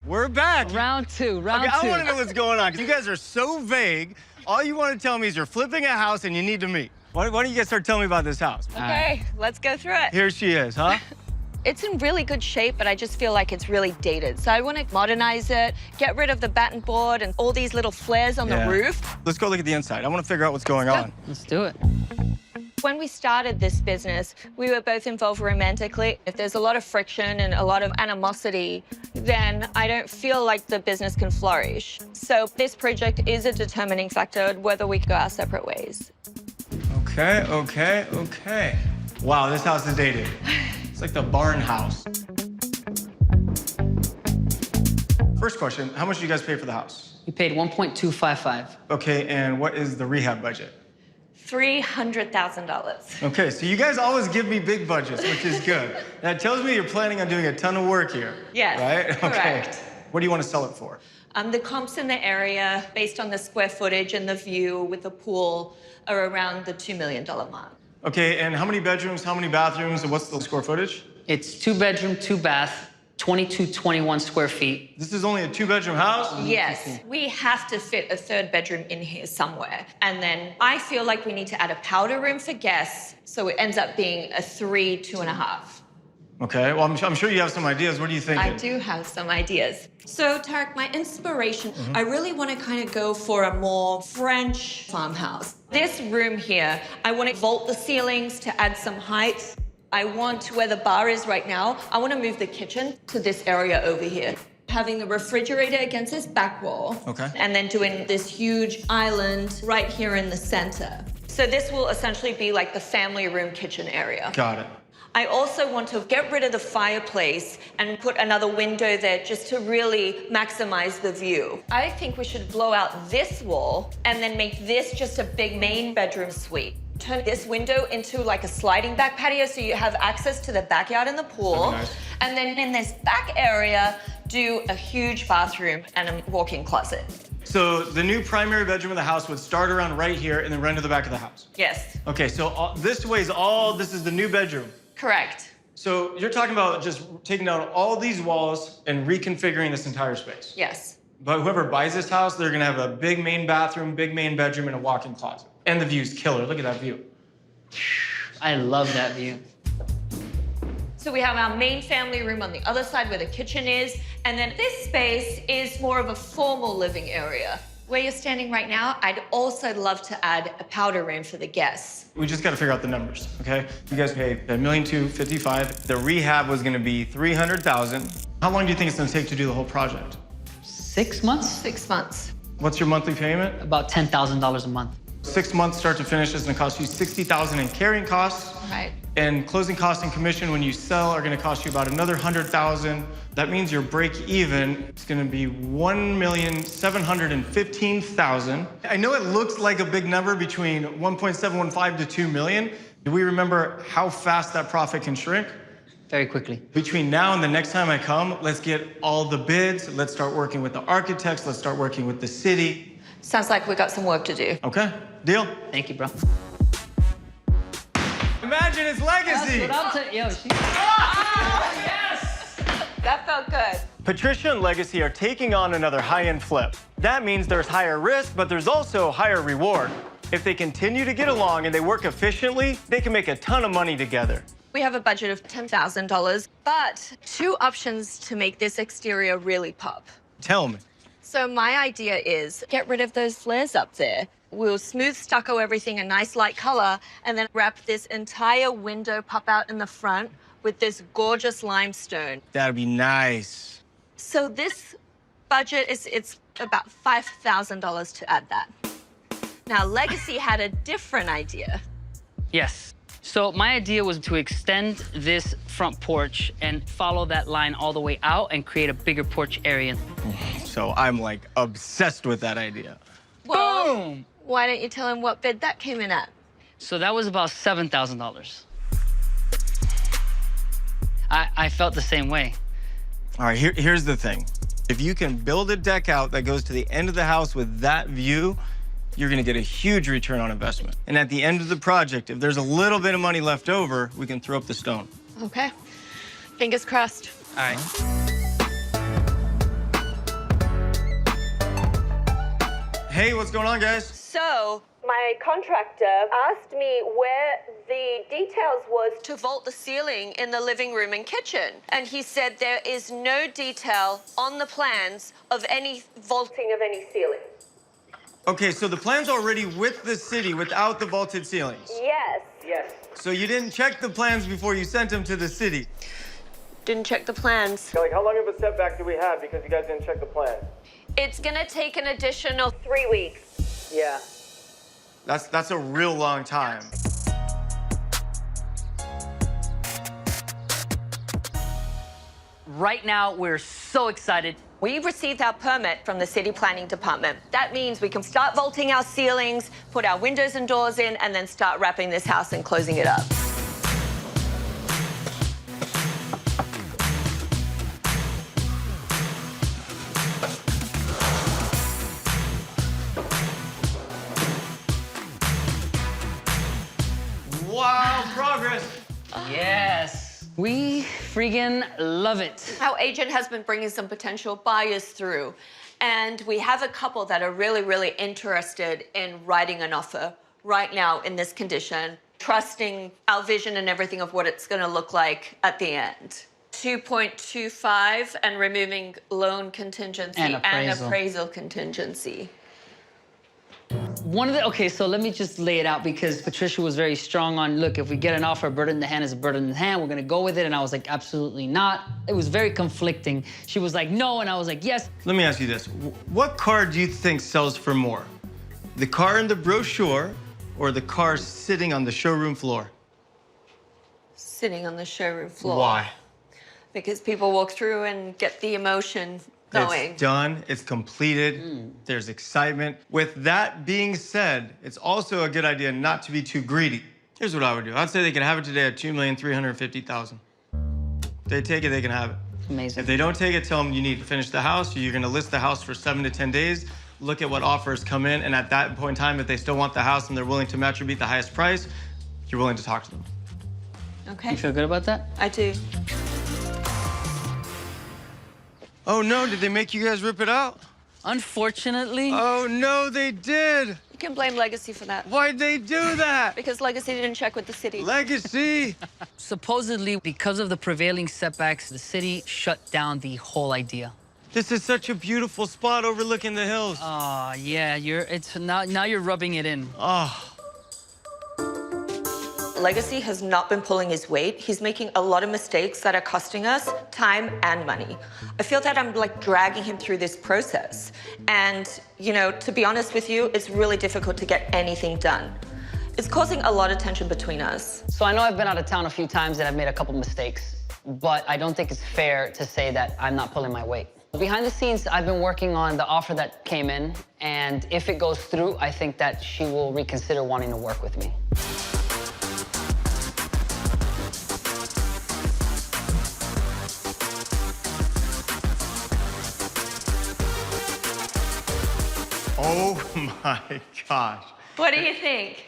We're back. Round two. Okay, I want to know what's going on, because you guys are so vague. All you want to tell me is you're flipping a house and you need to meet. Why don't you guys start telling me about this house? Okay, let's go through it. Here she is, huh? It's in really good shape, but I just feel like it's really dated. So I want to modernize it, get rid of the batten board and all these little flares on the roof. Let's go look at the inside. I want to figure out what's going on. Let's do it. When we started this business, we were both involved romantically. If there's a lot of friction and a lot of animosity, then I don't feel like the business can flourish. So this project is a determining factor whether we go our separate ways. Okay. Wow, this house is dated. It's like the barn house. First question, how much did you guys pay for the house? We paid $1.255. Okay, and what is the rehab budget? $300,000. Okay, so you guys always give me big budgets, which is good. That tells me you're planning on doing a ton of work here. Yes, right? correct. Okay. What do you want to sell it for? The comps in the area, based on the square footage and the view with the pool, are around the $2 million mark. Okay, and how many bedrooms, how many bathrooms, and what's the square footage? It's 2-bedroom, 2-bath, 2221 square feet. This is only a 2-bedroom house? Yes, we have to fit a 3rd bedroom in here somewhere. And then I feel like we need to add a powder room for guests, so it ends up being a 3, 2.5. Okay, well, I'm sure you have some ideas. What do you think? I do have some ideas. So, Tarek, my inspiration, I really want to kind of go for a more French farmhouse. This room here, I want to vault the ceilings to add some height. I want where the bar is right now, I want to move the kitchen to this area over here. Having the refrigerator against this back wall. Okay. And then doing this huge island right here in the center. So this will essentially be like the family room kitchen area. Got it. I also want to get rid of the fireplace and put another window there just to really maximize the view. I think we should blow out this wall and then make this just a big main bedroom suite. Turn this window into like a sliding back patio so you have access to the backyard and the pool. Nice. And then in this back area, do a huge bathroom and a walk-in closet. So the new primary bedroom of the house would start around right here and then run to the back of the house? Yes. Okay, so this is the new bedroom. Correct. So you're talking about just taking down all these walls and reconfiguring this entire space? Yes. But whoever buys this house, they're gonna have a big main bathroom, big main bedroom, and a walk-in closet. And the view's killer. Look at that view. I love that view. So we have our main family room on the other side where the kitchen is, and then this space is more of a formal living area. Where you're standing right now, I'd also love to add a powder room for the guests. We just gotta figure out the numbers, okay? You guys paid $1,255,000. The rehab was gonna be $300,000. How long do you think it's gonna take to do the whole project? 6 months? 6 months. What's your monthly payment? About $10,000 a month. 6 months start to finish is gonna cost you $60,000 in carrying costs. Right. And closing costs and commission when you sell are gonna cost you about another $100,000. That means your break even is gonna be $1,715,000. I know it looks like a big number between 1.715 to 2 million. Do we remember how fast that profit can shrink? Very quickly. Between now and the next time I come, let's get all the bids. Let's start working with the architects. Let's start working with the city. Sounds like we got some work to do. Okay, deal? Thank you, bro. Imagine its legacy. That's what I'm saying. Yo, she... Yes! That felt good. Patricia and Legacy are taking on another high-end flip. That means there's higher risk, but there's also higher reward. If they continue to get along and they work efficiently, they can make a ton of money together. We have a budget of $10,000, but 2 options to make this exterior really pop. Tell me. So my idea is get rid of those flares up there. We'll smooth stucco everything a nice light color and then wrap this entire window pop out in the front with this gorgeous limestone. That'd be nice. So this budget it's about $5,000 to add that. Now Legacy had a different idea. Yes. So my idea was to extend this front porch and follow that line all the way out and create a bigger porch area. So I'm like obsessed with that idea. Well, Boom! why don't you tell him what bid that came in at? So that was about $7,000. I felt the same way. All right, here's the thing. If you can build a deck out that goes to the end of the house with that view, you're gonna get a huge return on investment. And at the end of the project, if there's a little bit of money left over, we can throw up the stone. Okay, fingers crossed. All right. Hey, what's going on, guys? So, my contractor asked me where the details was to vault the ceiling in the living room and kitchen. And he said there is no detail on the plans of any vaulting of any ceiling. Okay, so the plan's already with the city without the vaulted ceilings. Yes. Yes. So you didn't check the plans before you sent them to the city. Didn't check the plans. Like, how long of a setback do we have because you guys didn't check the plan? It's gonna take an additional 3 weeks. Yeah. That's a real long time. Right now, we're so excited. We received our permit from the city planning department. That means we can start vaulting our ceilings, put our windows and doors in, and then start wrapping this house and closing it up. Wow, progress. Yes. We friggin' love it. Our agent has been bringing some potential buyers through, and we have a couple that are really, really interested in writing an offer right now in this condition, trusting our vision and everything of what it's gonna look like at the end. 2.25 and removing loan contingency And and appraisal. appraisal contingency. Okay, so let me just lay it out because Patricia was very strong on, look, if we get an offer, a bird in the hand is a bird in the hand, we're gonna go with it. And I was like, absolutely not. It was very conflicting. She was like, no, and I was like, yes. Let me ask you this. What car do you think sells for more? The car in the brochure or the car sitting on the showroom floor? Sitting on the showroom floor. Why? Because people walk through and get the emotion going. It's done, it's completed, there's excitement. With that being said, it's also a good idea not to be too greedy. Here's what I would do. I'd say they can have it today at $2,350,000. If they take it, they can have it. Amazing. If they don't take it, tell them you need to finish the house, or you're gonna list the house for 7 to 10 days, look at what offers come in, and at that point in time, if they still want the house and they're willing to match or beat the highest price, you're willing to talk to them. Okay. You feel good about that? I do. Oh no, did they make you guys rip it out? Unfortunately. Oh no, they did. You can blame Legacy for that. Why'd they do that? Because Legacy didn't check with the city. Legacy. Supposedly, because of the prevailing setbacks, the city shut down the whole idea. This is such a beautiful spot overlooking the hills. Oh, yeah, now you're rubbing it in. Oh. Legacy has not been pulling his weight. He's making a lot of mistakes that are costing us time and money. I feel that I'm like dragging him through this process. And, you know, to be honest with you, it's really difficult to get anything done. It's causing a lot of tension between us. So I know I've been out of town a few times and I've made a couple mistakes, but I don't think it's fair to say that I'm not pulling my weight. Behind the scenes, I've been working on the offer that came in, and if it goes through, I think that she will reconsider wanting to work with me. Oh my gosh. What do you think?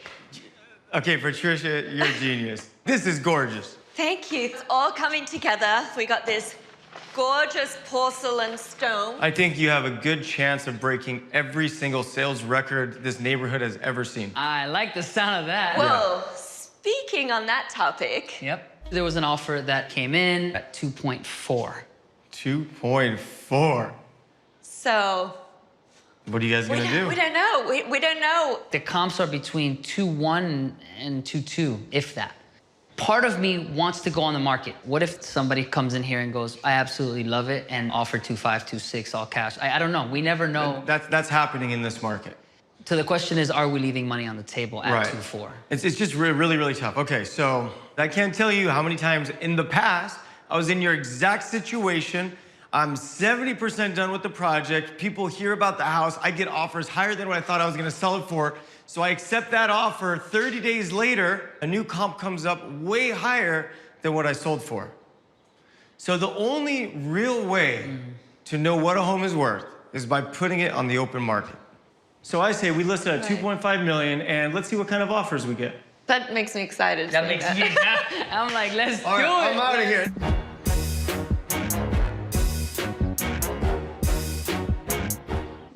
Okay, Patricia, you're a genius. This is gorgeous. Thank you. It's all coming together. We got this gorgeous porcelain stone. I think you have a good chance of breaking every single sales record this neighborhood has ever seen. I like the sound of that. Whoa, speaking on that topic. Yep. There was an offer that came in at 2.4. 2.4. So, What are you guys gonna do? we don't know. We don't know. The comps are between 2.1 and 2.2, if that. Part of me wants to go on the market. What if somebody comes in here and goes, I absolutely love it, and offer 2.5, 2.6, all cash? I don't know. We never know. That's happening in this market. So the question is, are we leaving money on the table at 2.4? It's just really, really tough. Okay, so I can't tell you how many times in the past I was in your exact situation. I'm 70% done with the project. People hear about the house. I get offers higher than what I thought I was gonna sell it for. So I accept that offer. 30 days later, a new comp comes up way higher than what I sold for. So the only real way to know what a home is worth is by putting it on the open market. So I say we list it at 2.5 million, and let's see what kind of offers we get. That makes me excited. That makes me, I'm like, let's All do right, it. I'm out of here.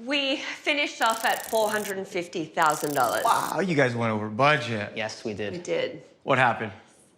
We finished off at $450,000. Wow, you guys went over budget. Yes, we We did. did. What happened?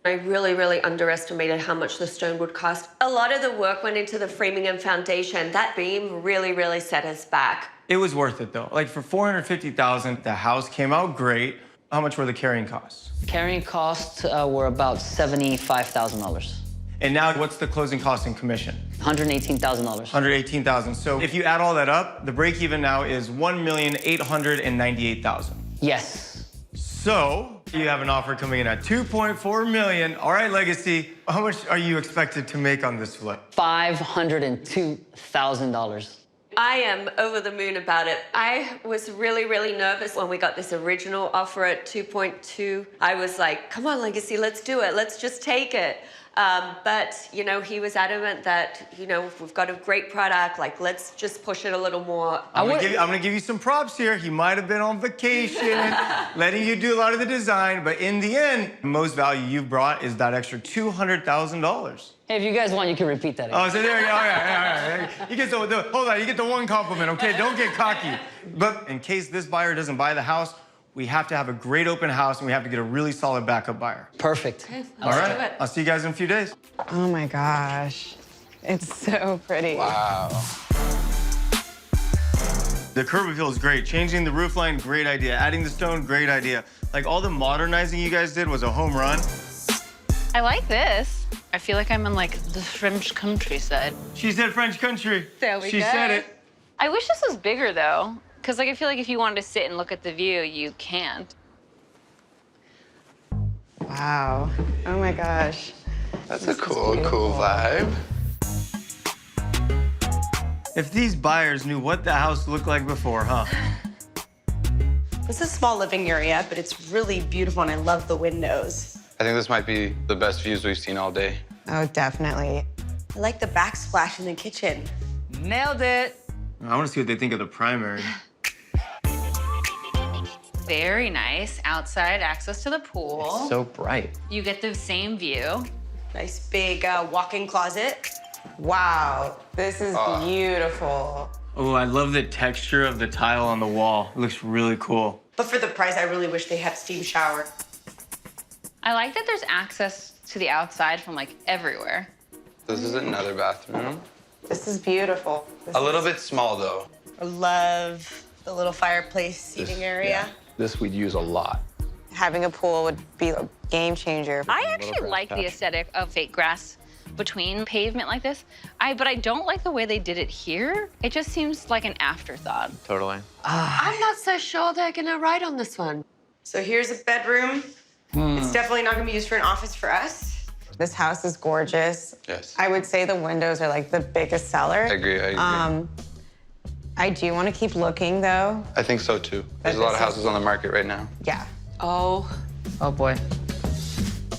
I really, really underestimated how much the stone would cost. A lot of the work went into the framing and foundation. That beam really, really set us back. It was worth it though. Like for $450,000, the house came out great. How much were the carrying costs? Carrying costs were about $75,000. And now what's the closing cost and commission? $118,000. $118,000. So if you add all that up, the break even now is $1,898,000. Yes. So you have an offer coming in at $2.4 million. All right, Legacy, how much are you expected to make on this flip? $502,000. I am over the moon about it. I was really, really nervous when we got this original offer at 2.2. I was like, come on, Legacy, let's do it. Let's just take it. But, you know, he was adamant that, you know, we've got a great product, like, let's just push it a little more. I'm gonna give you some props here. He might have been on vacation, letting you do a lot of the design, but in the end, the most value you've brought is that extra $200,000. Hey, if you guys want, you can repeat that again. Oh, so there you go. All right. You get hold on, you get the one compliment, okay? Don't get cocky. But in case this buyer doesn't buy the house, we have to have a great open house and we have to get a really solid backup buyer. Perfect. Okay, All let's right, do it. I'll see you guys in a few days. Oh my gosh. It's so pretty. Wow. The curb appeal is great. Changing the roof line, great idea. Adding the stone, great idea. Like all the modernizing you guys did was a home run. I like this. I feel like I'm in like the French countryside. She said French country. There we She go. said it. I wish this was bigger though, because like I feel like if you wanted to sit and look at the view, you can't. Wow. Oh my gosh. That's a cool vibe. If these buyers knew what the house looked like before, huh? This is a small living area, but it's really beautiful, and I love the windows. I think this might be the best views we've seen all day. Oh, definitely. I like the backsplash in the kitchen. Nailed it. I want to see what they think of the primary. Very nice. Outside access to the pool. So bright. You get the same view. Nice big walk-in closet. Wow. This is beautiful. Oh, I love the texture of the tile on the wall. It looks really cool. But for the price, I really wish they had a steam shower. I like that there's access to the outside from like everywhere. This is another bathroom. This is beautiful. A little bit small, though. I love the little fireplace seating area. This we'd use a lot. Having a pool would be a game changer. I actually like the aesthetic of fake grass between pavement like this. But I don't like the way they did it here. It just seems like an afterthought. Totally. I'm not so sure they're gonna ride on this one. So here's a bedroom. It's definitely not gonna be used for an office for us. This house is gorgeous. Yes. I would say the windows are like the biggest seller. I agree. I do want to keep looking though. I think so, too. There's a lot of houses on the market right now. Yeah. Oh boy.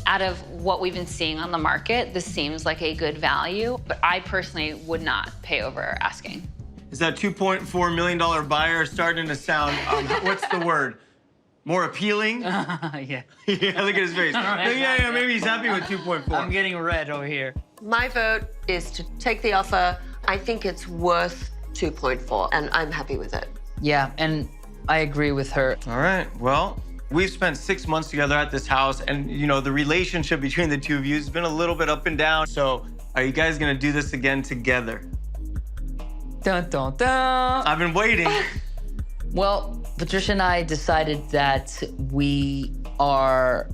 Out of what we've been seeing on the market, this seems like a good value, but I personally would not pay over asking. Is that $2.4 million buyer starting to sound, what's the word? More appealing? Yeah. Yeah, look at his face. Yeah, maybe he's happy with 2.4. I'm getting red over here. My vote is to take the offer. I think it's worth 2.4, and I'm happy with it. Yeah, and I agree with her. All right, well, we've spent 6 months together at this house, and you know, the relationship between the two of you has been a little bit up and down. So are you guys gonna do this again together? Dun, dun, dun. I've been waiting. Well, Patricia and I decided that we are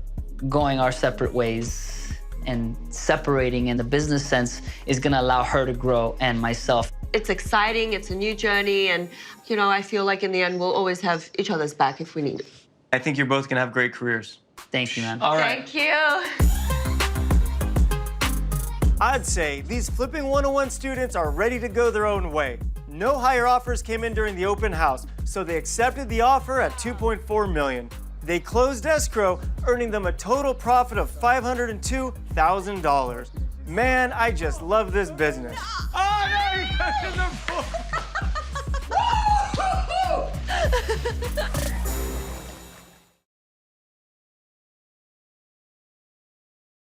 going our separate ways, and separating in the business sense is gonna allow her to grow and myself. It's exciting, it's a new journey, and you know, I feel like in the end, we'll always have each other's back if we need it. I think you're both gonna have great careers. Thank you, man. All right. Thank you. I'd say these Flipping 101 students are ready to go their own way. No higher offers came in during the open house, so they accepted the offer at $2.4 million. They closed escrow, earning them a total profit of $502,000. Man, I just love this business. Oh, no, he's touching the floor.